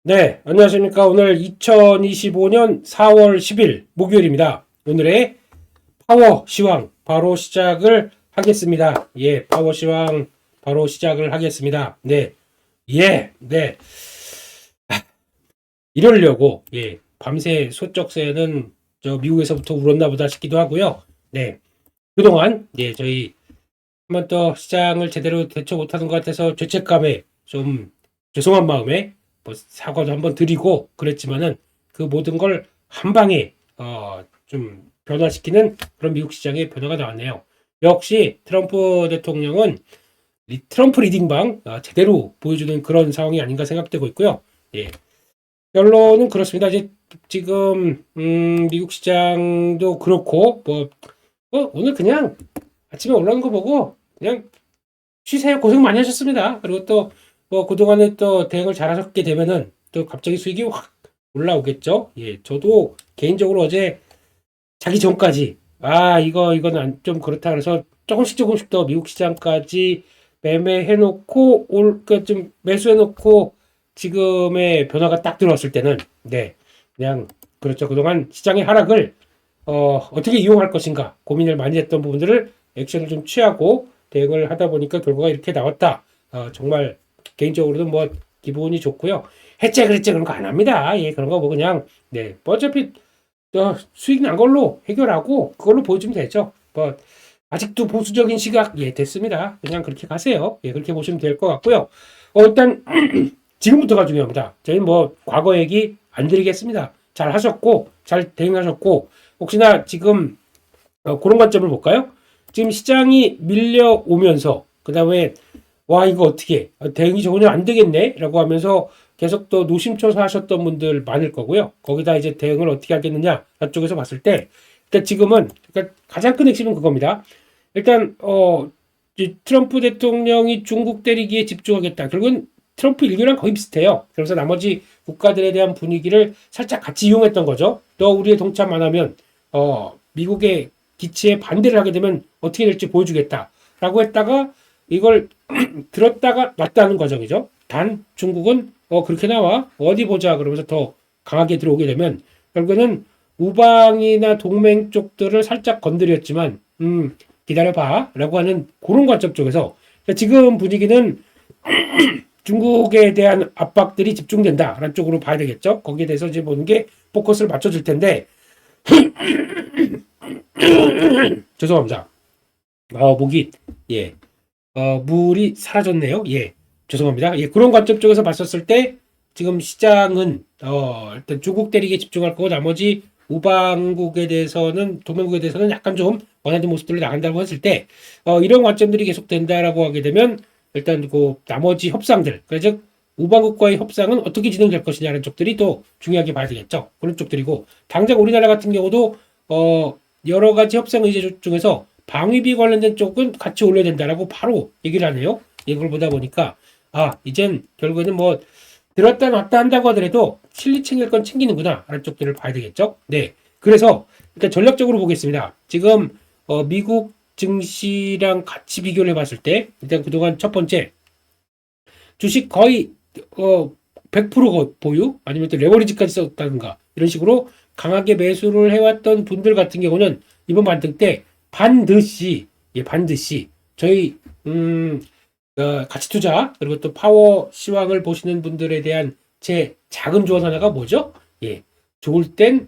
네, 안녕하십니까. 오늘 2025년 4월 10일 목요일입니다. 오늘의 파워 시황 바로 시작을 하겠습니다. 예, 파워 시황 바로 시작을 하겠습니다. 네, 네. 이러려고, 밤새 소쩍새는 저 미국에서부터 울었나 보다 싶기도 하고요. 네, 그동안, 저희 한 번 더 시장을 제대로 대처 못하는 것 같아서 죄책감에 좀 죄송한 마음에 뭐 사과도 한번 드리고 그랬지만은 그 모든 걸 한 방에 좀 변화시키는 그런 미국 시장의 변화가 나왔네요. 역시 트럼프 대통령은 트럼프 리딩방 제대로 보여주는 그런 상황이 아닌가 생각되고 있고요. 예. 결론은 그렇습니다. 이제 지금 미국 시장도 그렇고 오늘 그냥 아침에 올라온 거 보고 그냥 쉬세요. 고생 많이 하셨습니다. 그리고 또 뭐 그동안에 또 대응을 잘하셨게 되면은 또 갑자기 수익이 확 올라오겠죠. 예, 저도 개인적으로 어제 자기 전까지 이건 좀 그렇다 그래서 조금씩 더 미국 시장까지 매매해놓고 좀 매수해놓고 지금의 변화가 딱 들어왔을 때는 그냥 그렇죠. 그동안 시장의 하락을 어떻게 이용할 것인가 고민을 많이 했던 부분들을 액션을 좀 취하고 대응을 하다 보니까 결과가 이렇게 나왔다. 정말 개인적으로도 뭐 기분이 좋고요. 해체 그랬지 그런 거 안 합니다. 예, 그런 거 뭐 그냥 뭐 어차피 수익 난 걸로 해결하고 그걸로 보여주면 되죠. 뭐 아직도 보수적인 시각 됐습니다. 그냥 그렇게 가세요. 예, 그렇게 보시면 될 것 같고요. 일단 지금부터가 중요합니다. 저희는 뭐 과거 얘기 안 드리겠습니다. 잘 하셨고 잘 대응하셨고 혹시나 지금 그런 관점을 볼까요? 지금 시장이 밀려오면서 그 다음에 이거 어떻게 대응이 전혀 안 되겠네 라고 하면서 계속 또 노심초사 하셨던 분들 많을 거고요. 거기다 이제 대응을 어떻게 하겠느냐 쪽에서 봤을 때 일단 지금은 가장 큰 핵심은 그겁니다. 일단 트럼프 대통령이 중국 때리기에 집중하겠다. 결국은 트럼프 일기랑 거의 비슷해요. 그래서 나머지 국가들에 대한 분위기를 살짝 같이 이용했던 거죠. 너 우리의 동참 안 하면 미국의 기치에 반대를 하게 되면 어떻게 될지 보여주겠다라고 했다가 이걸 들었다가 놨다는 과정이죠. 단 중국은 그렇게 나와 어디 보자 그러면서 더 강하게 들어오게 되면 결국에는 우방이나 동맹 쪽들을 살짝 건드렸지만 기다려봐 라고 하는 그런 관점 쪽에서 지금 분위기는 중국에 대한 압박들이 집중된다라는 쪽으로 봐야 되겠죠. 거기에 대해서 이제 보는 게 포커스를 맞춰줄 텐데 죄송합니다. 목이 물이 사라졌네요. 예, 죄송합니다. 예, 그런 관점 쪽에서 봤었을 때 지금 시장은 일단 중국 대륙에 집중할 거고 나머지 우방국에 대해서는 동맹국에 대해서는 약간 좀 원하는 모습들을 나간다고 했을 때 이런 관점들이 계속 된다라고 하게 되면 일단 그 나머지 협상들 그래서 우방국과의 협상은 어떻게 진행될 것이냐는 쪽들이 또 중요하게 봐야 되겠죠. 그런 쪽들이고 당장 우리나라 같은 경우도 여러 가지 협상 의제 중에서 방위비 관련된 쪽은 같이 올려야 된다라고 바로 얘기를 하네요. 이걸 보다 보니까 이젠 결국에는 뭐 들었다 놨다 한다고 하더라도 실리 챙길 건 챙기는구나 라는 쪽들을 봐야 되겠죠. 네, 그래서 일단 전략적으로 보겠습니다. 지금 미국 증시랑 같이 비교를 해봤을 때 일단 그동안 첫 번째 주식 거의 100% 보유 아니면 또 레버리지까지 썼다든가 이런 식으로 강하게 매수를 해왔던 분들 같은 경우는 이번 반등 때 반드시 저희 가치 투자 그리고 또 파워 시황을 보시는 분들에 대한 제 작은 조언 하나가 뭐죠? 좋을 땐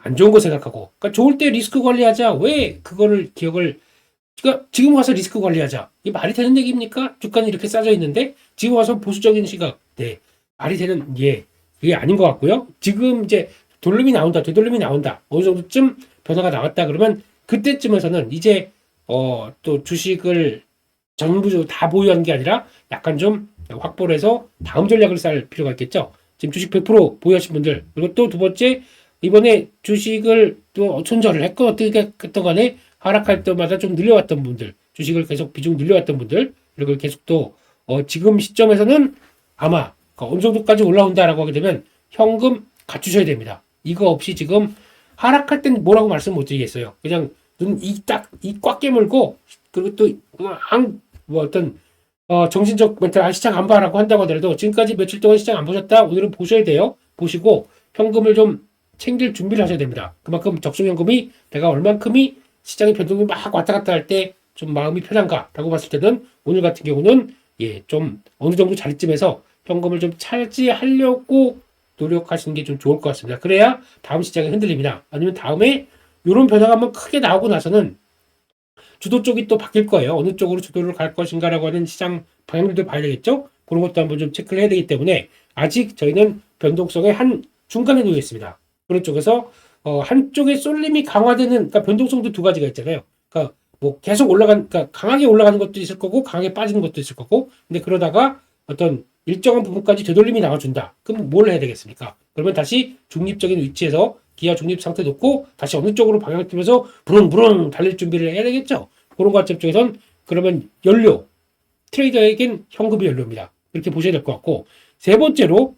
안 좋은 거 생각하고 그러니까 좋을 때 리스크 관리하자. 왜 그거를 기억을 그러니까 지금 와서 리스크 관리하자. 이게 말이 되는 얘기입니까? 주가는 이렇게 싸져 있는데 지금 와서 보수적인 시각 말이 되는 그게 아닌 것 같고요. 지금 이제 되돌림이 나온다. 어느 정도쯤 변화가 나왔다 그러면 그때쯤에서는 이제 또 주식을 전부 다 보유하는 게 아니라 약간 좀 확보를 해서 다음 전략을 쌀 필요가 있겠죠. 지금 주식 100% 보유하신 분들 그리고 또 두 번째 이번에 주식을 또 손절을 했건 어떻게 했던 간에 하락할 때마다 좀 늘려왔던 분들 주식을 계속 비중 늘려왔던 분들 그리고 계속 또 지금 시점에서는 아마 어느 정도까지 올라온다라고 하게 되면 현금 갖추셔야 됩니다. 이거 없이 지금 하락할 땐 뭐라고 말씀 못 드리겠어요. 그냥 눈 이 꽉 깨물고 그리고 또 어떤 정신적 멘탈, 시장 안 봐라고 한다고 하더라도 지금까지 며칠 동안 시장 안 보셨다? 오늘은 보셔야 돼요. 보시고 현금을 좀 챙길 준비를 하셔야 됩니다. 그만큼 적성현금이 내가 얼만큼이 시장의 변동이 막 왔다 갔다 할 때 좀 마음이 편한가라고 봤을 때는 오늘 같은 경우는 좀 어느 정도 자리쯤에서 현금을 좀 차지하려고 노력하시는 게 좀 좋을 것 같습니다. 그래야 다음 시장이 흔들립니다. 아니면 다음에 이런 변화가 한번 크게 나오고 나서는 주도 쪽이 또 바뀔 거예요. 어느 쪽으로 주도를 갈 것인가라고 하는 시장 방향들도 봐야 되겠죠. 그런 것도 한번 좀 체크를 해야 되기 때문에 아직 저희는 변동성의 한 중간에 놓여 있습니다. 그런 쪽에서 한쪽의 쏠림이 강화되는, 그러니까 변동성도 두 가지가 있잖아요. 그러니까 뭐 계속 그러니까 강하게 올라가는 것도 있을 거고 강하게 빠지는 것도 있을 거고, 근데 그러다가 어떤 일정한 부분까지 되돌림이 나와준다. 그럼 뭘 해야 되겠습니까? 그러면 다시 중립적인 위치에서 기아 중립 상태 놓고 다시 어느 쪽으로 방향을 틀면서 부릉부릉 달릴 준비를 해야 되겠죠. 그런 관점 쪽에선 그러면 연료, 트레이더에겐 현금이 연료입니다. 이렇게 보셔야 될 것 같고, 세 번째로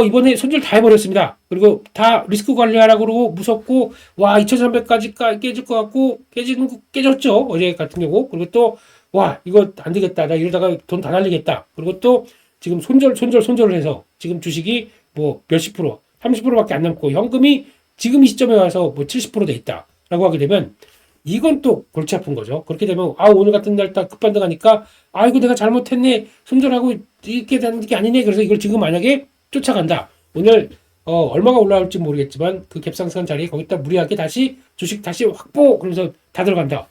이번에 손절 다 해버렸습니다. 그리고 다 리스크 관리하라고 그러고 무섭고, 와, 2300까지 깨질 것 같고, 깨졌죠. 어제 같은 경우. 그리고 또, 와, 이거 안 되겠다. 나 이러다가 돈 다 날리겠다. 그리고 또 지금 손절을 해서 지금 주식이 뭐 몇십 프로, 30%밖에 안 남고 현금이 지금 이 시점에 와서 뭐 70%돼 있다라고 하게 되면 이건 또 골치 아픈 거죠. 그렇게 되면 오늘 같은 날 딱 급반등하니까 이거 내가 잘못했네, 손절하고 이렇게 되는 게 아니네. 그래서 이걸 지금 만약에 쫓아간다. 오늘 얼마가 올라올지 모르겠지만 그 갭상승한 자리에 거기다 무리하게 다시 주식 다시 확보, 그러면서 다 들어간다.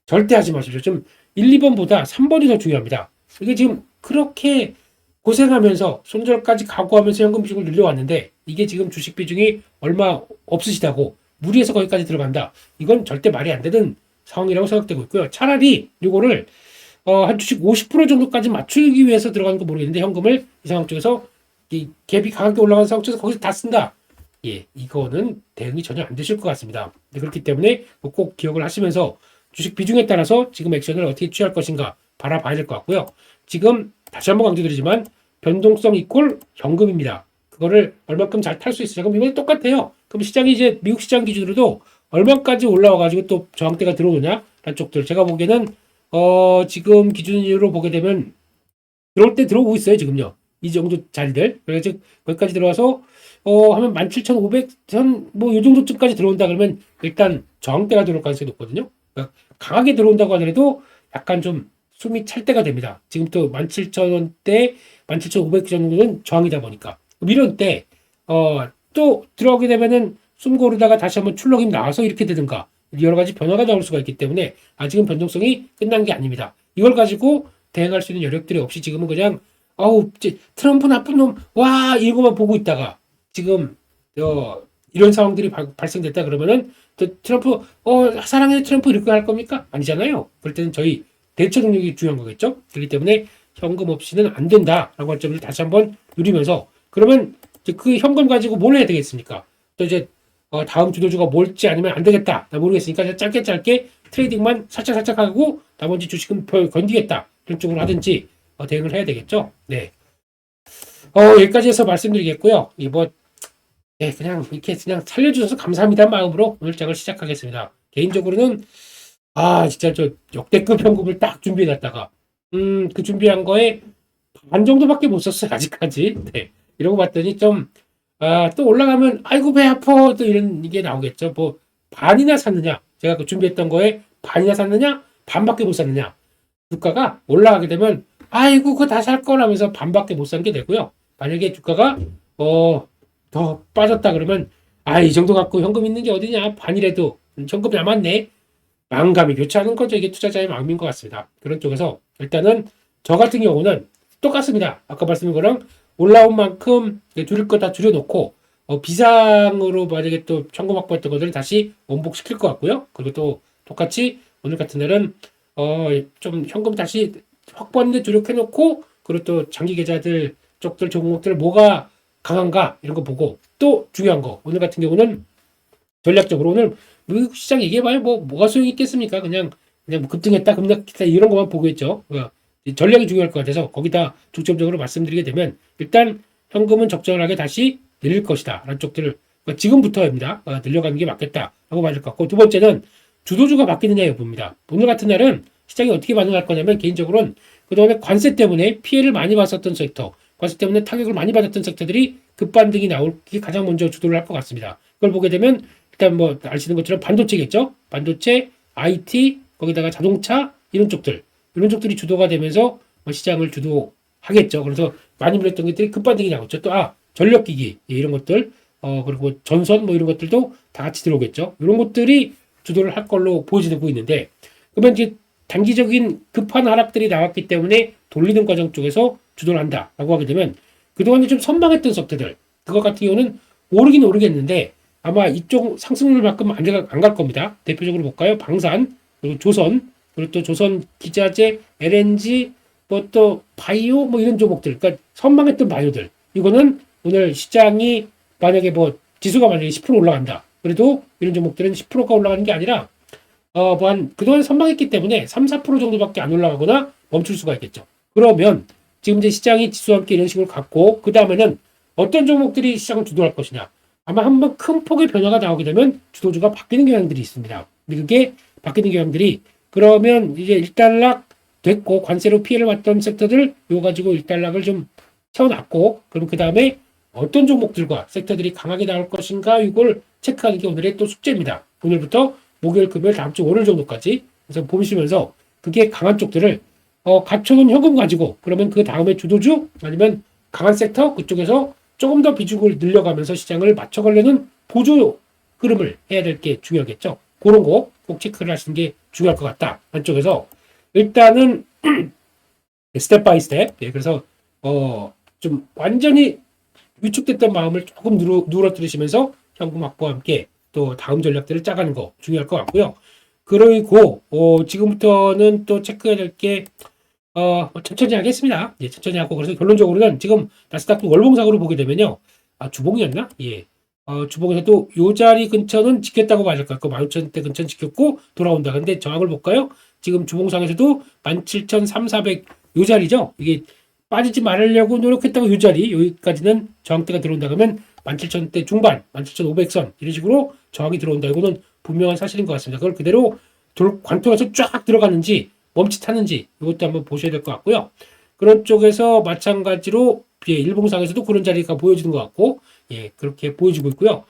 절대 하지 마십시오. 좀 1, 2번보다 3번이 더 중요합니다. 이게 지금 그렇게 고생하면서 손절까지 각오하면서 현금 비중을 늘려왔는데 이게 지금 주식 비중이 얼마 없으시다고 무리해서 거기까지 들어간다. 이건 절대 말이 안 되는 상황이라고 생각되고 있고요. 차라리 이거를 한 주식 50% 정도까지 맞추기 위해서 들어가는 거 모르겠는데 현금을 이 상황 쪽에서 이 갭이 강하게 올라가는 상황 쪽에서 거기서 다 쓴다. 이거는 대응이 전혀 안 되실 것 같습니다. 그렇기 때문에 꼭 기억을 하시면서 주식 비중에 따라서 지금 액션을 어떻게 취할 것인가 바라봐야 될 것 같고요. 지금 다시 한번 강조드리지만 변동성 이퀄 현금입니다. 그거를 얼마큼 잘 탈 수 있으냐. 그럼 이번에 똑같아요. 그럼 시장이 이제 미국 시장 기준으로도 얼마까지 올라와가지고 또 저항대가 들어오느냐 라는 쪽들. 제가 보기에는 지금 기준으로 보게 되면 들어올 때 들어오고 있어요. 지금요. 이 정도 자리들. 그래서 거기까지 들어와서 하면 17,500선 뭐 이 정도쯤까지 들어온다 그러면 일단 저항대가 들어올 가능성이 높거든요. 그러니까 강하게 들어온다고 하더라도 약간 좀 숨이 찰 때가 됩니다. 지금 또 17,000원대, 17,500 정도는 저항이다 보니까. 이런 때, 또 들어오게 되면은 숨 고르다가 다시 한번 출렁임 나와서 이렇게 되든가, 여러 가지 변화가 나올 수가 있기 때문에 아직은 변동성이 끝난 게 아닙니다. 이걸 가지고 대응할 수 있는 여력들이 없이 지금은 그냥, 트럼프 나쁜 놈, 와, 이거만 보고 있다가 지금, 이런 상황들이 발생됐다 그러면은 트럼프, 사랑해 트럼프 이렇게 할 겁니까? 아니잖아요. 그럴 때는 저희 대처 능력이 중요한 거겠죠. 그렇기 때문에 현금 없이는 안 된다라고 할 점을 다시 한번 누리면서, 그러면 그 현금 가지고 뭘 해야 되겠습니까? 또 이제 다음 주도주가 뭘지 아니면 안 되겠다. 나 모르겠으니까 짧게 트레이딩만 살짝 하고 나머지 주식은 건디겠다. 이런 쪽으로 하든지 대응을 해야 되겠죠. 네. 여기까지 해서 말씀드리겠고요. 그냥 이렇게 그냥 살려주셔서 감사합니다 마음으로 오늘 장을 시작하겠습니다. 개인적으로는 진짜 저 역대급 현금을 딱 준비해놨다가 그 준비한 거에 반 정도밖에 못 썼어요 아직까지. 네. 이러고 봤더니 좀 또 올라가면 아이고 배 아파 또 이런 게 나오겠죠. 뭐 반이나 샀느냐, 제가 그 준비했던 거에 반이나 샀느냐, 반밖에 못 샀느냐. 주가가 올라가게 되면 아이고 그거 다 살 거라면서 반밖에 못 산 게 되고요. 만약에 주가가 더 빠졌다 그러면 이 정도 갖고 현금 있는 게 어디냐, 반이라도 현금이 남았네, 마음감이 교차하는 거죠. 이게 투자자의 마음인 것 같습니다. 그런 쪽에서 일단은 저 같은 경우는 똑같습니다. 아까 말씀드린 거랑 올라온 만큼 줄일 거 다 줄여놓고 비상으로 만약에 또 현금 확보했던 것들을 다시 원복시킬 것 같고요. 그리고 또 똑같이 오늘 같은 날은 좀 현금 다시 확보하는데 조력해놓고, 그리고 또 장기 계좌들 쪽들 종목들 뭐가 강한가 이런 거 보고, 또 중요한 거 오늘 같은 경우는 전략적으로 오늘 미국 시장 얘기해봐요. 뭐가 소용이 있겠습니까? 그냥 뭐 급등했다, 급락했다 이런 것만 보고 있죠. 전략이 중요할 것 같아서 거기다 중점적으로 말씀드리게 되면 일단 현금은 적절하게 다시 늘릴 것이다 라는 쪽들을 지금부터입니다. 늘려가는 게 맞겠다라고 말할 것 같고, 두 번째는 주도주가 바뀌느냐 여부입니다. 오늘 같은 날은 시장이 어떻게 반응할 거냐면 개인적으로는 그동안에 관세 때문에 피해를 많이 봤었던 섹터, 관세 때문에 타격을 많이 받았던 섹터들이 급반등이 나오기 가장 먼저 주도를 할 것 같습니다. 그걸 보게 되면 일단 뭐 아시는 것처럼 반도체겠죠. 반도체, IT, 거기다가 자동차 이런 쪽들이 주도가 되면서 시장을 주도하겠죠. 그래서 많이 밀렸던 것들이 급반등이 나오죠. 또 전력기기 이런 것들 그리고 전선 뭐 이런 것들도 다 같이 들어오겠죠. 이런 것들이 주도를 할 걸로 보여지고 있는데 그러면 이제 단기적인 급한 하락들이 나왔기 때문에 돌리는 과정 쪽에서 주도를 한다라고 하게 되면 그동안에 좀 선방했던 섹터들 그것 같은 경우는 오르긴 오르겠는데 아마 이쪽 상승률만큼 안 갈 겁니다. 대표적으로 볼까요? 방산, 그리고 조선, 그리고 또 조선 기자재, LNG, 뭐 또 바이오 뭐 이런 종목들, 그러니까 선방했던 바이오들 이거는 오늘 시장이 만약에 뭐 지수가 만약에 10% 올라간다. 그래도 이런 종목들은 10%가 올라가는 게 아니라 그동안 선방했기 때문에 3, 4% 정도밖에 안 올라가거나 멈출 수가 있겠죠. 그러면 지금 이제 시장이 지수와 함께 이런 식으로 갔고 그 다음에는 어떤 종목들이 시장을 주도할 것이냐. 아마 한번 큰 폭의 변화가 나오게 되면 주도주가 바뀌는 경향들이 있습니다. 근데 그게 바뀌는 경향들이 그러면 이제 일단락 됐고 관세로 피해를 봤던 섹터들 이거 가지고 일단락을 좀 채워놨고 그럼 그 다음에 어떤 종목들과 섹터들이 강하게 나올 것인가 이걸 체크하는 게 오늘의 또 숙제입니다. 오늘부터 목요일, 금요일, 다음 주 월요일 정도까지 그래서 보시면서 그게 강한 쪽들을 갖춰놓은 현금 가지고 그러면 그 다음에 주도주 아니면 강한 섹터 그쪽에서 조금 더 비중을 늘려가면서 시장을 맞춰가려는 보조 흐름을 해야 될 게 중요하겠죠. 그런 거 꼭 체크를 하시는 게 중요할 것 같다. 한쪽에서 일단은 스텝 바이 스텝. 그래서 좀 완전히 위축됐던 마음을 조금 누러뜨리시면서 현금 확보와 함께 또 다음 전략들을 짜가는 거 중요할 것 같고요. 그리고 지금부터는 또 체크해야 될 게 천천히 하겠습니다. 예, 천천히 하고 그래서 결론적으로는 지금 나스닥도 월봉상으로 보게 되면요. 주봉이었나? 예. 주봉에서도 요 자리 근처는 지켰다고 봐야 될 것 같고 15,000대 근처는 지켰고 돌아온다. 근데 저항을 볼까요? 지금 주봉상에서도 17,300, 요 자리죠. 이게 빠지지 말으려고 노력했다고 요 자리 여기까지는 저항대가 들어온다 그러면 17,000대 중반, 17,500선 이런 식으로 저항이 들어온다. 이거는 분명한 사실인 것 같습니다. 그걸 그대로 관통해서 쫙 들어가는지 멈칫하는지 이것도 한번 보셔야 될 것 같고요. 그런 쪽에서 마찬가지로 일봉상에서도 그런 자리가 보여지는 것 같고 예 그렇게 보여지고 있고요.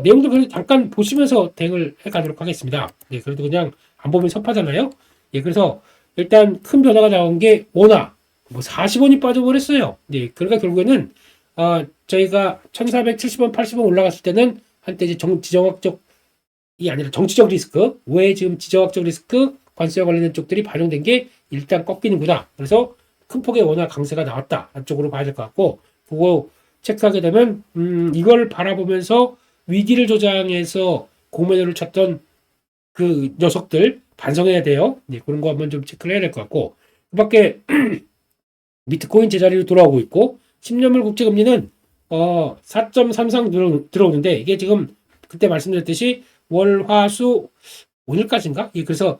내용도 그냥 잠깐 보시면서 대응을 해가도록 하겠습니다. 예 그래도 그냥 안 보면 섭하잖아요. 예 그래서 일단 큰 변화가 나온 게 원화 뭐 40원이 빠져버렸어요. 예 그러니까 결국에는 저희가 1,470원, 80원 올라갔을 때는 한때 이제 지정학적이 아니라 정치적 리스크, 왜 지금 지정학적 리스크, 관세와 관련된 쪽들이 반영된 게 일단 꺾이는구나. 그래서 큰 폭의 원화 강세가 나왔다. 안쪽으로 봐야 될 것 같고, 그거 체크하게 되면, 이걸 바라보면서 위기를 조장해서 공매도를 쳤던 그 녀석들 반성해야 돼요. 네, 그런 거 한번 좀 체크를 해야 될 것 같고, 그 밖에 비트코인 제자리로 돌아오고 있고, 10년물 국채금리는 4.33 들어오는데 이게 지금 그때 말씀드렸듯이 월, 화, 수 오늘까지인가? 예, 그래서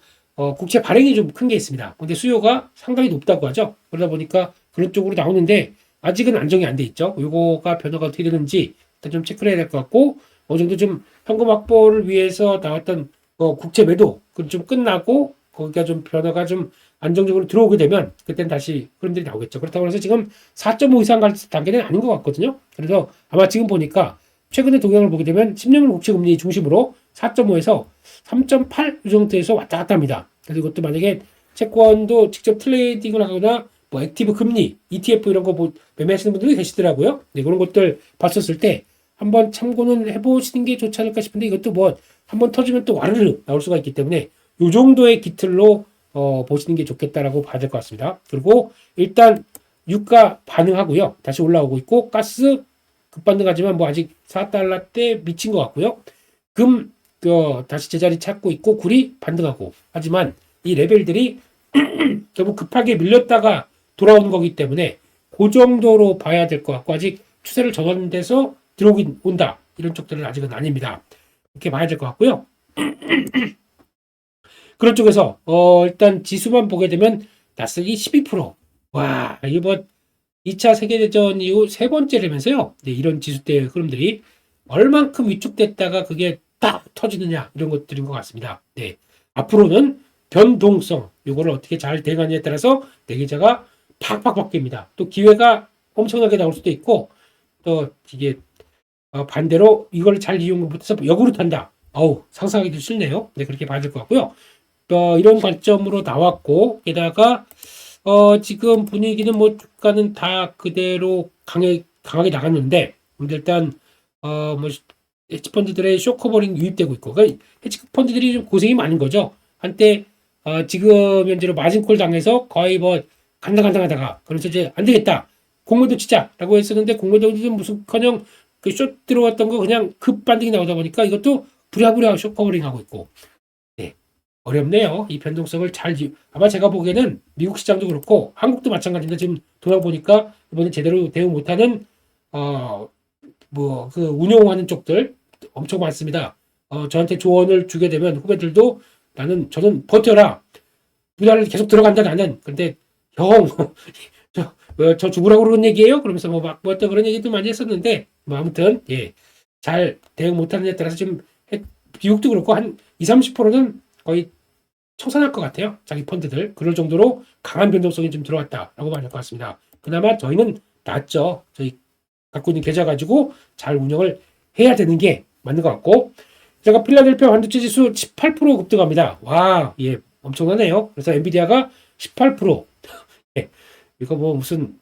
국채 발행이 좀 큰 게 있습니다. 근데 수요가 상당히 높다고 하죠. 그러다 보니까 그런 쪽으로 나오는데 아직은 안정이 안 돼 있죠. 요거가 변화가 어떻게 되는지 일단 좀 체크를 해야 될 것 같고 어느 정도 좀 현금 확보를 위해서 나왔던 국채 매도 그건 좀 끝나고 거기가 좀 변화가 좀 안정적으로 들어오게 되면 그때는 다시 흐름들이 나오겠죠. 그렇다고 해서 지금 4.5 이상 갈 단계는 아닌 것 같거든요. 그래서 아마 지금 보니까 최근의 동향을 보게 되면 10년물 국채 금리 중심으로 4.5에서 3.8 이 정도에서 왔다 갔다 합니다. 그래서 이것도 만약에 채권도 직접 트레이딩을 하거나 뭐 액티브 금리, ETF 이런 거 매매하시는 분들이 계시더라고요. 네, 그런 것들 봤었을 때 한번 참고는 해보시는 게 좋지 않을까 싶은데 이것도 뭐 한번 터지면 또 와르르 나올 수가 있기 때문에 이 정도의 기틀로 보시는 게 좋겠다라고 봐야 될 것 같습니다. 그리고 일단 유가 반응하고요. 다시 올라오고 있고 가스 급반등하지만 뭐 아직 4달러대 미친 것 같고요. 금 다시 제자리 찾고 있고 구리 반등하고 하지만 이 레벨들이 결국 급하게 밀렸다가 돌아오는 거기 때문에 그 정도로 봐야 될 것 같고 아직 추세를 전환돼서 들어오긴 온다. 이런 쪽들은 아직은 아닙니다. 이렇게 봐야 될 것 같고요. 그런 쪽에서 일단 지수만 보게 되면 나스닥이 12%. 와 이번 2차 세계대전 이후 세 번째라면서요. 네, 이런 지수대 흐름들이 얼만큼 위축됐다가 그게 딱 터지느냐 이런 것들인 것 같습니다. 네, 앞으로는 변동성 요거를 어떻게 잘 대응하느냐에 따라서 내 계좌가 팍팍 바뀝니다. 또 기회가 엄청나게 나올 수도 있고 또 이게 반대로 이걸 잘 이용 못해서 역으로 탄다. 어우 상상하기도 싫네요. 네 그렇게 봐야 될 것 같고요. 이런 관점으로 나왔고 게다가 지금 분위기는 뭐 주가는 다 그대로 강하게 나갔는데 일단 뭐 헤지펀드들의 쇼커버링 유입되고 있고 그러니까 헤지펀드들이 좀 고생이 많은 거죠. 한때 지금 현재로 마진콜 당해서 거의 뭐 간당간당 하다가 그래서 이제 안 되겠다 공매도 치자라고 했었는데 공매도도 무슨커녕 그 숏 들어왔던 거 그냥 급 반등이 나오다 보니까 이것도 부랴부랴 쇼커버링 하고 있고 네 어렵네요. 이 변동성을 아마 제가 보기에는 미국 시장도 그렇고 한국도 마찬가지인데 지금 돌아보니까 이번에 제대로 대응 못하는 뭐 그 운용하는 쪽들 엄청 많습니다. 저한테 조언을 주게 되면 후배들도 저는 버텨라. 분야를 계속 들어간다 나는. 근데 형, 저 죽으라고 그런 얘기예요? 그러면서 뭐 어떤 그런 얘기도 많이 했었는데 뭐 아무튼 예, 잘 대응 못하는 데 따라서 지금 미국도 그렇고 한 20-30%는 거의 청산할 것 같아요. 자기 펀드들 그럴 정도로 강한 변동성이 좀 들어왔다라고 봐야 될 것 같습니다. 그나마 저희는 낫죠. 저희 갖고 있는 계좌 가지고 잘 운영을 해야 되는 게 맞는 것 같고 제가 필라델피아 반도체 지수 18% 급등합니다. 와, 예, 엄청나네요. 그래서 엔비디아가 18%. 예, 이거 뭐 무슨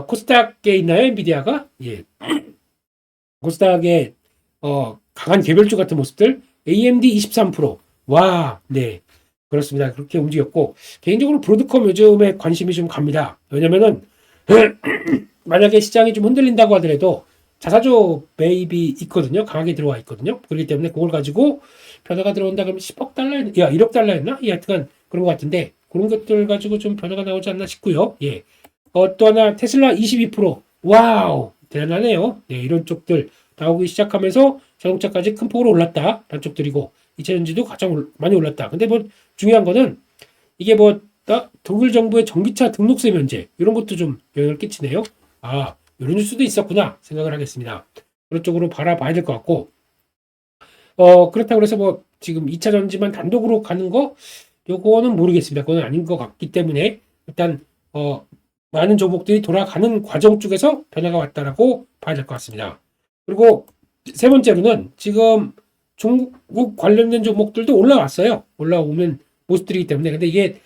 코스닥에 있나요, 엔비디아가? 예, 코스닥의 강한 개별주 같은 모습들. AMD 23%. 와, 네, 그렇습니다. 그렇게 움직였고 개인적으로 브로드컴 요즘에 관심이 좀 갑니다. 왜냐면은 만약에 시장이 좀 흔들린다고 하더라도 자사주 매입이 있거든요. 강하게 들어와 있거든요. 그렇기 때문에 그걸 가지고 변화가 들어온다 그러면 10억 달러였나? 1억 달러였나? 예, 하여튼 그런 것 같은데 그런 것들 가지고 좀 변화가 나오지 않나 싶고요. 예. 또 하나 테슬라 22%. 와우. 대단하네요. 네, 이런 쪽들 나오기 시작하면서 자동차까지 큰 폭으로 올랐다. 라는 쪽들이고 이차전지도 가장 많이 올랐다. 근데 뭐 중요한 거는 이게 뭐 독일 정부의 전기차 등록세 면제 이런 것도 좀 영향을 끼치네요. 아, 이런 뉴스도 있었구나 생각을 하겠습니다. 그런 쪽으로 바라봐야 될 것 같고 그렇다고 해서 뭐 지금 2차 전지만 단독으로 가는 거 요거는 모르겠습니다. 그건 아닌 것 같기 때문에 일단 많은 종목들이 돌아가는 과정 쪽에서 변화가 왔다라고 봐야 될 것 같습니다. 그리고 세 번째로는 지금 중국 관련된 종목들도 올라왔어요. 올라오면 모습들이기 때문에 근데 이게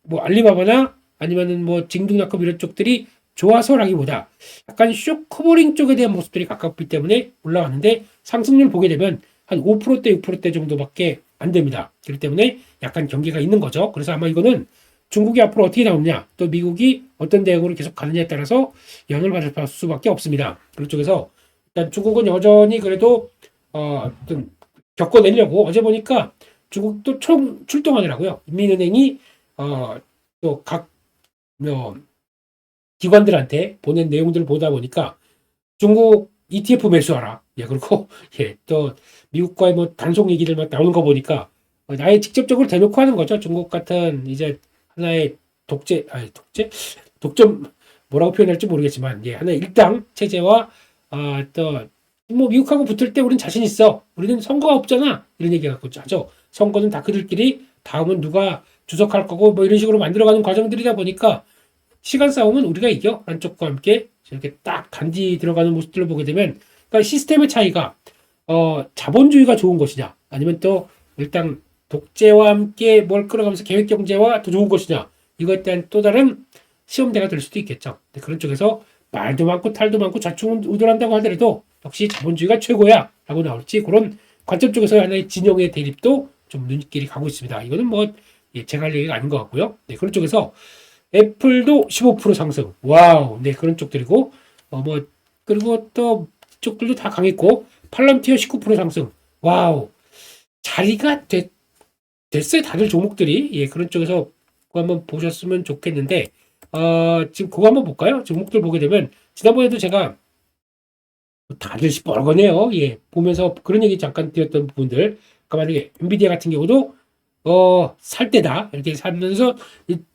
뭐 알리바바나 아니면은 뭐 징둥약품 이런 쪽들이 좋아서라기보다 약간 쇼커버링 쪽에 대한 모습들이 가깝기 때문에 올라왔는데 상승률 보게 되면 한 5%대 6%대 정도밖에 안 됩니다. 그렇기 때문에 약간 경계가 있는 거죠. 그래서 아마 이거는 중국이 앞으로 어떻게 나오느냐 또 미국이 어떤 대응으로 계속 가느냐에 따라서 영향을 받을 수밖에 없습니다. 그런 쪽에서 일단 중국은 여전히 그래도 좀 겪어내려고 어제 보니까 중국도 출동하더라고요. 인민은행이 또각 기관들한테 보낸 내용들을 보다 보니까 중국 ETF 매수하라. 예, 그리고 예, 또 미국과의 뭐 단속 얘기들 막 나오는 거 보니까 아예 직접적으로 대놓고 하는 거죠. 중국 같은 이제 하나의 독점 뭐라고 표현할지 모르겠지만 예, 하나의 일당 체제와 또 뭐 미국하고 붙을 때 우리는 자신 있어. 우리는 선거가 없잖아. 이런 얘기 갖고 하죠. 선거는 다 그들끼리 다음은 누가 주석할 거고 뭐 이런 식으로 만들어가는 과정들이다 보니까 시간 싸움은 우리가 이겨. 한쪽과 함께 이렇게 딱 단지 들어가는 모습들을 보게 되면 그러니까 시스템의 차이가 자본주의가 좋은 것이냐 아니면 또 일단 독재와 함께 뭘 끌어가면서 계획경제와 더 좋은 것이냐 이거에 대한 또 다른 시험대가 될 수도 있겠죠. 그런 쪽에서 말도 많고 탈도 많고 좌충우돌한다고 하더라도 역시 자본주의가 최고야 라고 나올지 그런 관점 쪽에서 하나의 진영의 대립도 좀 눈길이 가고 있습니다. 이거는 뭐 제가 할 얘기가 아닌 것 같고요. 네, 그런 쪽에서 애플도 15% 상승. 와우. 네, 그런 쪽들이고, 뭐, 그리고 또, 쪽들도 다 강했고, 팔런티어 19% 상승. 와우. 자리가 됐어요. 다들 종목들이. 예, 그런 쪽에서 그거 한번 보셨으면 좋겠는데, 지금 그거 한번 볼까요? 종목들 보게 되면, 지난번에도 제가 다들 시뻘거네요. 예, 보면서 그런 얘기 잠깐 드렸던 부분들. 그러니까 만약에 엔비디아 같은 경우도 살 때다. 이렇게 사면서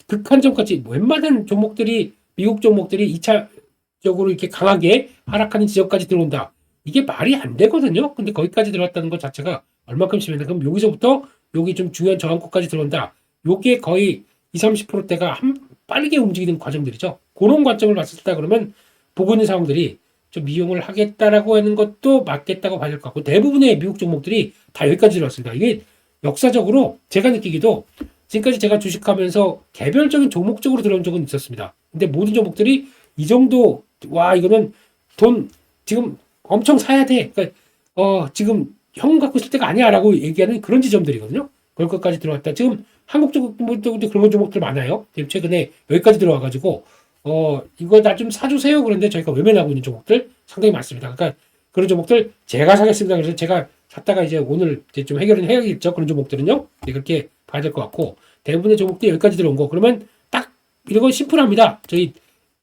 극한점까지 웬만한 종목들이 미국 종목들이 2차적으로 이렇게 강하게 하락하는 지역까지 들어온다. 이게 말이 안 되거든요. 근데 거기까지 들어왔다는 것 자체가 얼마큼 심했나. 그럼 여기서부터 여기 좀 중요한 저항권까지 들어온다. 요게 거의 20-30%대가 빠르게 움직이는 과정들이죠. 그런 관점을 봤을 때 그러면 보고 있는 사람들이 좀 이용을 하겠다라고 하는 것도 맞겠다고 봐야 될 것 같고, 대부분의 미국 종목들이 다 여기까지 들어왔습니다. 이게 역사적으로 제가 느끼기도 지금까지 제가 주식하면서 개별적인 종목적으로 들어온 적은 있었습니다. 근데 모든 종목들이 이 정도, 와, 이거는 돈 지금 엄청 사야 돼. 그러니까 지금 형 갖고 있을 때가 아니야 라고 얘기하는 그런 지점들이거든요. 그럴 것까지 들어왔다. 지금 한국 종목들도 그런 종목들 많아요. 지금 최근에 여기까지 들어와가지고 이거 나 좀 사주세요. 그런데 저희가 외면하고 있는 종목들 상당히 많습니다. 그러니까 그런 종목들 제가 사겠습니다. 그래서 제가 샀다가 이제 오늘 이제 좀 해결은 해야겠죠. 그런 종목들은요. 네, 그렇게 봐야 될 것 같고, 대부분의 종목들이 여기까지 들어온 거 그러면 딱 이런 건 심플합니다. 저희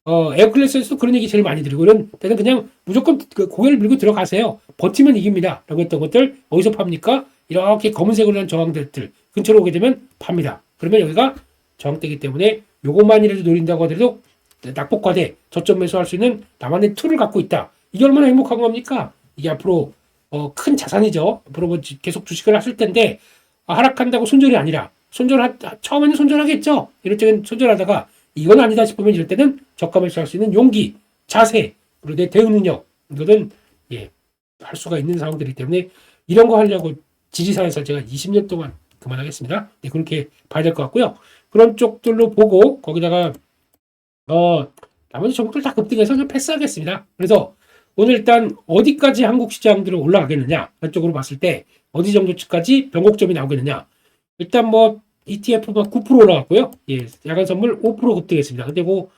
에어클래스에서도 그런 얘기 제일 많이 드리고, 이런 때는 그냥 무조건 그 고개를 밀고 들어가세요. 버티면 이깁니다. 라고 했던 것들 어디서 팝니까? 이렇게 검은색으로 한 저항대들 근처로 오게 되면 팝니다. 그러면 여기가 저항대이기 때문에 요것만이라도 노린다고 하더라도 낙폭과대 저점 매수할 수 있는 나만의 툴을 갖고 있다. 이게 얼마나 행복한 겁니까? 이게 앞으로 큰 자산이죠. 앞으로 뭐 계속 주식을 하실 텐데 하락한다고 손절이 아니라 처음에는 손절하겠죠. 이럴 때는 손절하다가 이건 아니다 싶으면 이럴 때는 저가 매수할 수 있는 용기, 자세, 그리고 내 대응 능력, 이거는 할 수가 있는 상황들이기 때문에 이런 거 하려고 지리산에서 제가 20년 동안 그만하겠습니다. 네, 그렇게 봐야 될 것 같고요. 그런 쪽들로 보고 거기다가 나머지 종목들 다 급등해서 좀 패스하겠습니다. 그래서 오늘 일단 어디까지 한국 시장들은 올라가겠느냐, 한쪽으로 봤을 때 어디 정도까지 변곡점이 나오겠느냐. 일단 뭐 ETF가 9% 올라갔고요. 예, 야간 선물 5% 급등했습니다. 근데 그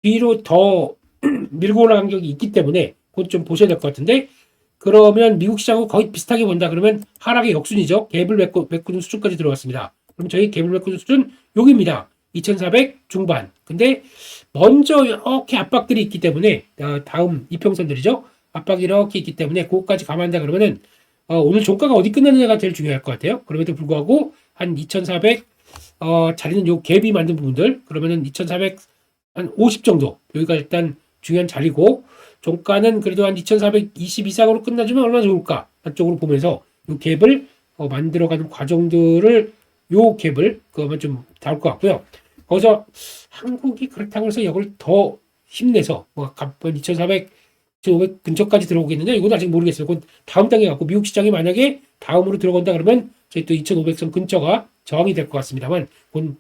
뒤로 더 밀고 올라간 격이 있기 때문에 그건 좀 보셔야 될 것 같은데, 그러면 미국 시장하고 거의 비슷하게 본다 그러면 하락의 역순이죠. 갭을 메꾸는 수준까지 들어왔습니다. 그럼 저희 갭을 메꾸는 수준 여기입니다. 2400 중반. 근데 먼저 이렇게 압박들이 있기 때문에 다음 이평선들이죠. 압박이 이렇게 있기 때문에 그거까지 감안한다 그러면은 오늘 종가가 어디 끝나느냐가 제일 중요할 것 같아요. 그럼에도 불구하고 한 2400 자리는 요 갭이 만든 부분들, 그러면은 2400 한 50 정도 여기가 일단 중요한 자리고, 종가는 그래도 한 2420 이상으로 끝나주면 얼마나 좋을까 한쪽으로 보면서 요 갭을 만들어가는 과정들을, 요 갭을 그거만 좀 다룰 것 같고요. 거기서 한국이 그렇다고 해서 이걸 더 힘내서 뭐 2400, 2500 근처까지 들어오겠느냐, 이건 아직 모르겠어요. 그건 다음 단계 갖고, 미국 시장이 만약에 다음으로 들어간다 그러면 저희 또 2500선 근처가 저항이 될 것 같습니다만, 그건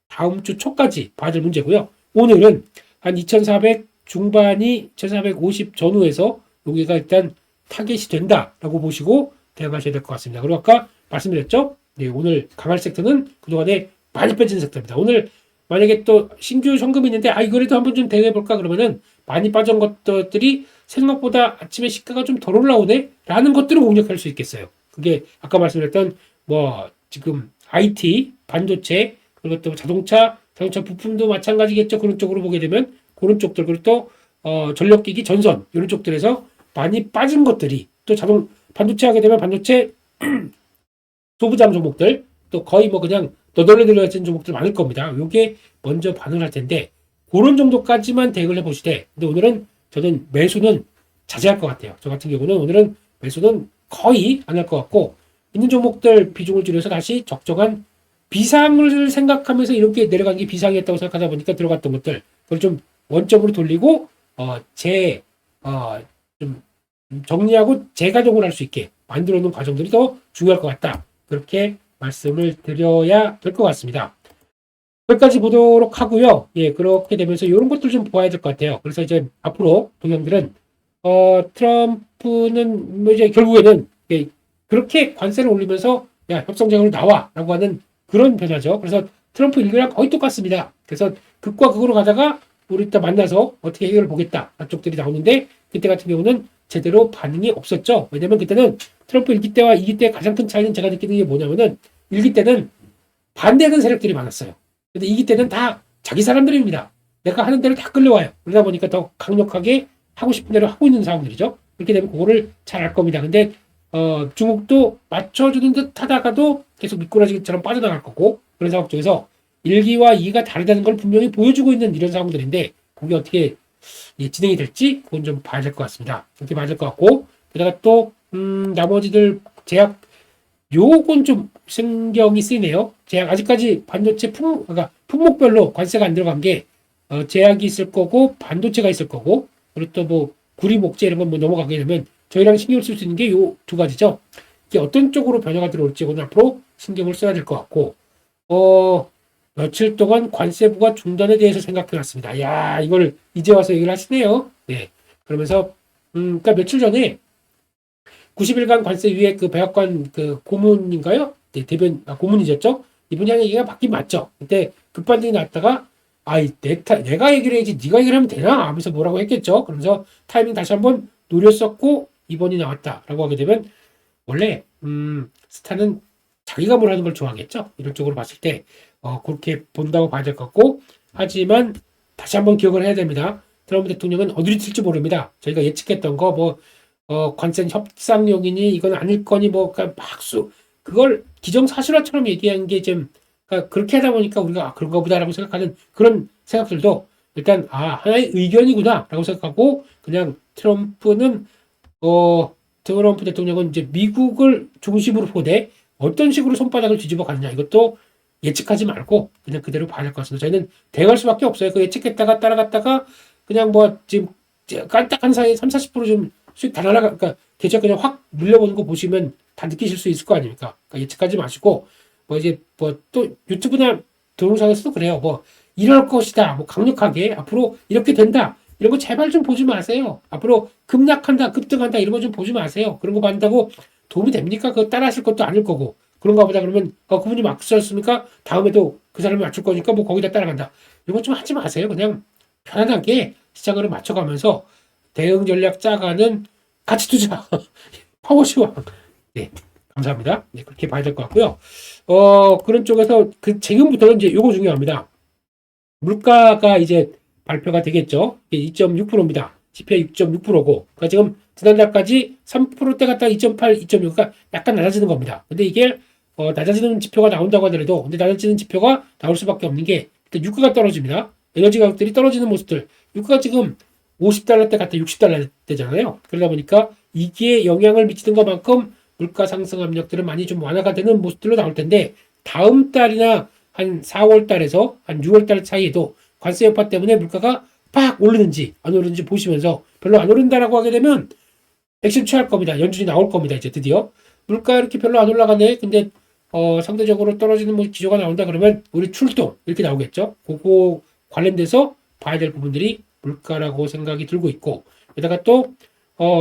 다음 주 초까지 봐야 될 문제고요. 오늘은 한 2400 중반이 1450 전후에서 여기가 일단 타겟이 된다라고 보시고 대응하셔야 될 것 같습니다. 그리고 아까 말씀드렸죠? 네, 오늘 강할 섹터는 그동안에 많이 빠진 섹터입니다. 오늘 만약에 또 신규 현금이 있는데 이거라도 한번 좀 대응해볼까 그러면은 많이 빠진 것들이 생각보다 아침에 시가가 좀 덜 올라오네 라는 것들을 공략할 수 있겠어요. 그게 아까 말씀드렸던 뭐 지금 IT, 반도체, 그리고 또 자동차 부품도 마찬가지겠죠. 그런 쪽으로 보게 되면 그런 쪽들, 그리고 또 전력기기, 전선 이런 쪽들에서 많이 빠진 것들이 또 반도체 하게 되면 반도체 소부장 종목들 또 거의 뭐 그냥 너덜너덜해진 종목들 많을 겁니다. 요게 먼저 반응할 텐데 그런 정도까지만 대응을 해보시되, 근데 오늘은 저는 매수는 자제할 것 같아요. 저 같은 경우는 오늘은 매수는 거의 안 할 것 같고, 있는 종목들 비중을 줄여서 다시 적정한 비상을 생각하면서 이렇게 내려간 게 비상이었다고 생각하다 보니까 들어갔던 것들 그걸 좀 원점으로 돌리고 좀 정리하고 재가동을 할 수 있게 만들어 놓은 과정들이 더 중요할 것 같다. 그렇게 말씀을 드려야 될 것 같습니다. 여기까지 보도록 하고요. 예, 그렇게 되면서 이런 것들 좀 보아야 될 것 같아요. 그래서 이제 앞으로 동향들은 트럼프는 뭐 이제 결국에는 그렇게 관세를 올리면서 야, 협상장으로 나와라고 하는 그런 변화죠. 그래서 트럼프 일기랑 거의 똑같습니다. 그래서 극과 극으로 가다가 우리 이따 만나서 어떻게 해결을 보겠다 쪽들이 나오는데, 그때 같은 경우는 제대로 반응이 없었죠. 왜냐면 그때는 트럼프 1기 때와 2기 때 가장 큰 차이는 제가 느끼는 게 뭐냐면은 1기 때는 반대하는 세력들이 많았어요. 근데 2기 때는 다 자기 사람들입니다. 내가 하는 대로 다 끌려와요. 그러다 보니까 더 강력하게 하고 싶은 대로 하고 있는 상황들이죠. 그렇게 되면 그거를 잘 알 겁니다. 근데 중국도 맞춰주는 듯 하다가도 계속 미꾸라지처럼 빠져나갈 거고, 그런 상황 쪽에서 1기와 2기가 다르다는 걸 분명히 보여주고 있는 이런 상황들인데, 그게 어떻게 진행이 될지 그건 좀 봐야 될 것 같습니다. 그렇게 봐야 될 것 같고, 게다가 또 나머지들 제약 요건 좀 신경이 쓰이네요. 제약 아직까지 반도체 그러니까 품목별로 관세가 안 들어간 게 제약이 있을 거고 반도체가 있을 거고 그리고 또 뭐 구리 목재 이런 건 뭐 넘어가게 되면 저희랑 신경 쓸 수 있는 게 요 두 가지죠. 이게 어떤 쪽으로 변화가 들어올지 오늘 앞으로 신경을 써야 될 것 같고 며칠 동안 관세부가 중단에 대해서 생각해 왔습니다. 야, 이걸 이제 와서 얘기를 하시네요. 네. 그러면서 그러니까 며칠 전에 90일간 관세 위에 그 백악관 그 고문인가요? 네, 고문이셨죠? 이분 향 얘기가 맞긴 맞죠. 그때 급반등이 났다가 내가 얘기를 해야지 네가 얘기를 하면 되나? 하면서 뭐라고 했겠죠. 그러면서 타이밍 다시 한번 노렸었고 이번이 나왔다라고 하게 되면 원래 스타는 자기가 뭘 하는 걸 좋아하겠죠. 이런 쪽으로 봤을 때 그렇게 본다고 봐야 될 것 같고 하지만 다시 한번 기억을 해야 됩니다. 트럼프 대통령은 어디로 튈지 모릅니다. 저희가 예측했던 거 관세 협상용이니 이건 아닐 거니 그러니까 그걸 기정사실화처럼 얘기한 게 좀 그러니까 그렇게 하다 보니까 우리가 그런가 보다라고 생각하는 그런 생각들도 일단 하나의 의견이구나라고 생각하고 그냥 트럼프 대통령은 이제 미국을 중심으로 보되 어떤 식으로 손바닥을 뒤집어 가느냐 이것도 예측하지 말고 그냥 그대로 봐야 될 것 같습니다. 저희는 대응할 수밖에 없어요. 그 예측했다가 따라갔다가 그냥 지금 깐딱한 사이에 30-40%좀 수익 다 날아가, 그러니까 대체 그냥 확 물려보는 거 보시면 다 느끼실 수 있을 거 아닙니까? 그러니까 예측하지 마시고, 또 유튜브나 동영상에서도 그래요. 이럴 것이다. 강력하게 앞으로 이렇게 된다. 이런 거 제발 좀 보지 마세요. 앞으로 급락한다, 급등한다 이런 거 좀 보지 마세요. 그런 거 봤다고 도움이 됩니까? 그거 따라 하실 것도 아닐 거고. 그런가 보다 그러면 그분이 맞추셨습니까? 다음에도 그 사람이 맞출 거니까 거기다 따라간다. 이런 거 좀 하지 마세요. 그냥 편안하게 시장을 맞춰가면서 대응 전략 짜가는 가치 투자 파워시황. 네, 감사합니다. 네, 그렇게 봐야 될 것 같고요. 그런 쪽에서 지금부터는 이제 요거 중요합니다. 물가가 이제 발표가 되겠죠. 2.6%입니다. CPI 6.6%고, 그러니까 지금 지난달까지 3%대 갔다가 2.8, 2.6가 약간 낮아지는 겁니다. 근데 이게 낮아지는 지표가 나온다고 하더라도, 근데 낮아지는 지표가 나올 수밖에 없는 게 일단 유가가 떨어집니다. 에너지 가격들이 떨어지는 모습들. 유가가 지금 50달러대 갔다 60달러대잖아요. 그러다 보니까 이게 영향을 미치는 것만큼 물가 상승 압력들은 많이 좀 완화가 되는 모습들로 나올 텐데 다음 달이나 한 4월 달에서 한 6월 달 사이에도 관세 여파 때문에 물가가 팍 오르는지 안 오르는지 보시면서 별로 안 오른다라고 하게 되면 액션 취할 겁니다. 연준이 나올 겁니다. 이제 드디어 물가 이렇게 별로 안 올라가네. 근데 상대적으로 떨어지는 기조가 나온다 그러면 우리 출동 이렇게 나오겠죠. 그거 관련돼서 봐야 될 부분들이 물가라고 생각이 들고 있고 게다가 또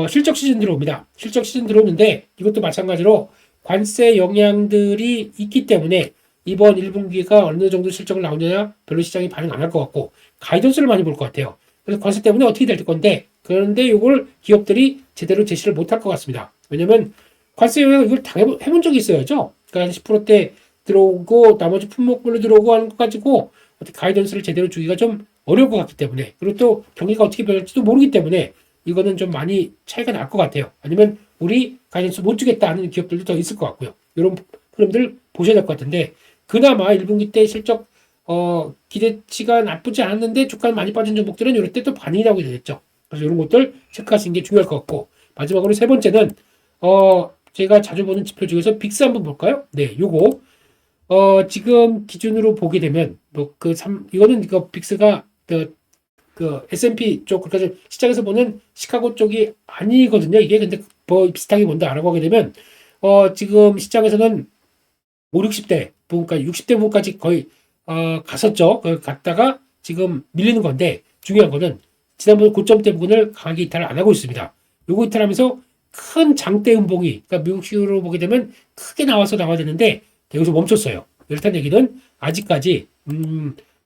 실적 시즌 들어옵니다. 실적 시즌 들어오는데 이것도 마찬가지로 관세 영향들이 있기 때문에 이번 1분기가 어느 정도 실적을 나오느냐 별로 시장이 반응 안 할 것 같고 가이던스를 많이 볼 것 같아요. 그래서 관세 때문에 어떻게 될 건데 그런데 이걸 기업들이 제대로 제시를 못할 것 같습니다. 왜냐면 관세 영향 이걸 해본 적이 있어야죠. 그러니까 10%대 들어오고 나머지 품목별로 들어오고 하는 것 가지고 어떻게 가이던스를 제대로 주기가 좀 어려울 것 같기 때문에 그리고 또 경기가 어떻게 변할지도 모르기 때문에 이거는 좀 많이 차이가 날 것 같아요. 아니면 우리 가이던스 못 주겠다 하는 기업들도 더 있을 것 같고요. 이런 흐름들 보셔야 될 것 같은데 그나마 1분기 때 실적 기대치가 나쁘지 않았는데 주가가 많이 빠진 종목들은 이럴 때 또 반응이 나오게 되겠죠. 그래서 이런 것들 체크하시는 게 중요할 것 같고 마지막으로 세 번째는 제가 자주 보는 지표 중에서 빅스 한번 볼까요? 네, 요거 지금 기준으로 보게 되면 이거는 빅스가 그 S&P 쪽 그러니까 시장에서 보는 시카고 쪽이 아니거든요. 이게 근데 비슷하게 뭔다 알아보고 하게 되면 지금 시장에서는 5, 60대 부분까지 60대 부분까지 거의 갔었죠. 갔다가 지금 밀리는 건데 중요한 거는 지난번 고점대 부분을 강하게 이탈을 안 하고 있습니다. 요거 이탈하면서 큰 장대 음봉이 그러니까 미국식으로 보게 되면 크게 나와야 되는데 여기서 멈췄어요. 이렇다는 얘기는 아직까지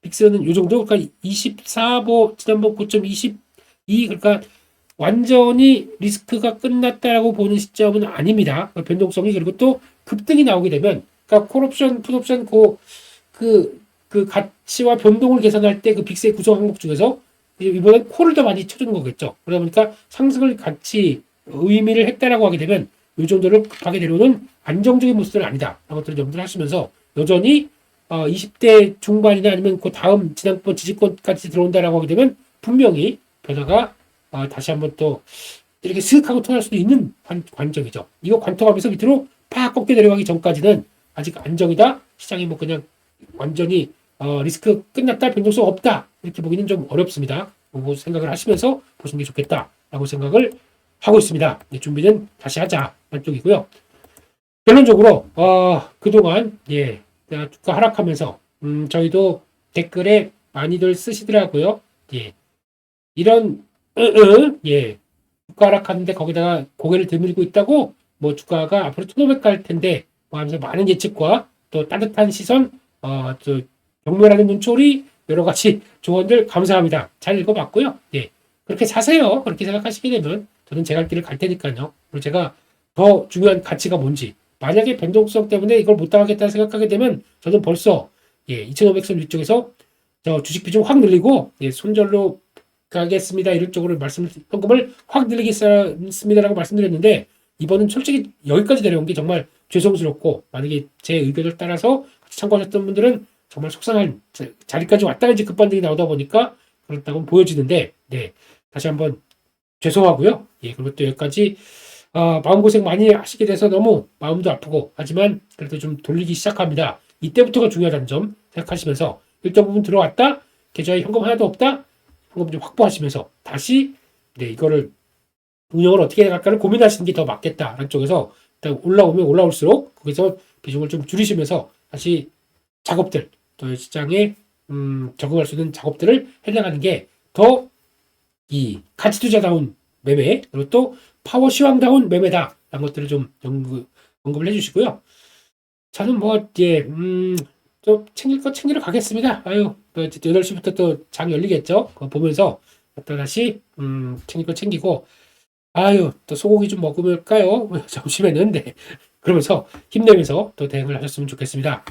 빅스는 요 정도 그러니까 24 지난번 고점 22 그러니까 완전히 리스크가 끝났다라고 보는 시점은 아닙니다. 변동성이 그리고 또 급등이 나오게 되면 그러니까 콜옵션, 풋옵션 그 가치와 변동을 계산할 때 그 빅스의 구성 항목 중에서 이번엔 콜을 더 많이 쳐주는 거겠죠. 그러다 보니까 상승을 같이 의미를 했다라고 하게 되면 이 정도로 급하게 내려오는 안정적인 모습은 아니다. 라는 것들을 염두를 하시면서 여전히 20대 중반이나 아니면 그 다음 지난번 지지권까지 들어온다라고 하게 되면 분명히 변화가 다시 한번 또 이렇게 슥 하고 통할 수도 있는 관점이죠. 이거 관통하면서 밑으로 팍 꺾여 내려가기 전까지는 아직 안정이다. 시장이 뭐 그냥 완전히 리스크 끝났다, 변동성 없다 이렇게 보기는 좀 어렵습니다. 그거 생각을 하시면서 보시는 게 좋겠다라고 생각을 하고 있습니다. 네, 준비는 다시 하자 한쪽이고요. 결론적으로 그동안 주가 하락하면서 저희도 댓글에 많이들 쓰시더라고요. 이런 주가 하락하는데 거기다가 고개를 들밀고 있다고 뭐 주가가 앞으로 1,500 갈 텐데 뭐 하면서 많은 예측과 또 따뜻한 시선, 또 경멸하는 눈초리 여러 가지 조언들 감사합니다. 잘 읽어봤고요. 그렇게 사세요. 그렇게 생각하시게 되면 저는 제 갈 길을 갈 테니까요. 그리고 제가 더 중요한 가치가 뭔지 만약에 변동성 때문에 이걸 못 당하겠다 생각하게 되면 저는 벌써 2,500선 위쪽에서 저 주식 비중 확 늘리고 손절로 가겠습니다. 이런 쪽으로 현금을 확 늘리겠습니다라고 말씀드렸는데 이번은 솔직히 여기까지 내려온 게 정말 죄송스럽고 만약에 제 의견을 따라서 같이 참고하셨던 분들은 정말 속상한 자리까지 왔다가 이제 급반등이 나오다 보니까 그렇다고 보여지는데 다시 한번 죄송하고요. 그리고 또 여기까지 마음고생 많이 하시게 돼서 너무 마음도 아프고 하지만 그래도 좀 돌리기 시작합니다. 이때부터가 중요하다는 점 생각하시면서 일정 부분 들어왔다. 계좌에 현금 하나도 없다. 현금 좀 확보하시면서 다시 이거를 운영을 어떻게 해갈까를 고민하시는 게 더 맞겠다라는 쪽에서 일단 올라오면 올라올수록 거기서 비중을 좀 줄이시면서 다시 작업들 또 시장에 적응할 수 있는 작업들을 해나가는 게 더 이 가치 투자다운 매매 그리고 또 파워 시황다운 매매다라는 것들을 좀 언급을 해주시고요. 저는 좀 챙길 거 챙기러 가겠습니다. 또 8시부터 또 장 열리겠죠. 그거 보면서 또 다시 챙길 거 챙기고 또 소고기 좀 먹을까요? 점심에는 그러면서 힘내면서 또 대응을 하셨으면 좋겠습니다.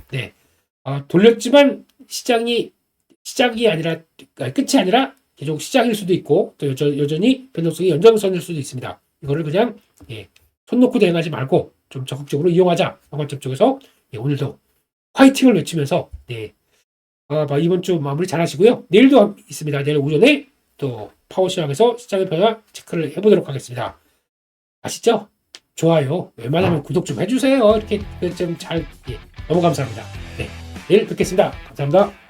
돌렸지만 시작이 아니라 끝이 아니라 계속 시작일 수도 있고 또 여전히 변동성이 연장선일 수도 있습니다. 이거를 그냥 손 놓고 대응하지 말고 좀 적극적으로 이용하자. 관점 쪽에서 오늘도 화이팅을 외치면서 이번 주 마무리 잘 하시고요. 내일도 있습니다. 내일 오전에 또 파워시황에서 시장의 변화 체크를 해보도록 하겠습니다. 아시죠? 좋아요. 웬만하면 구독 좀 해주세요. 이렇게 좀 잘 너무 감사합니다. 내일 뵙겠습니다. 감사합니다.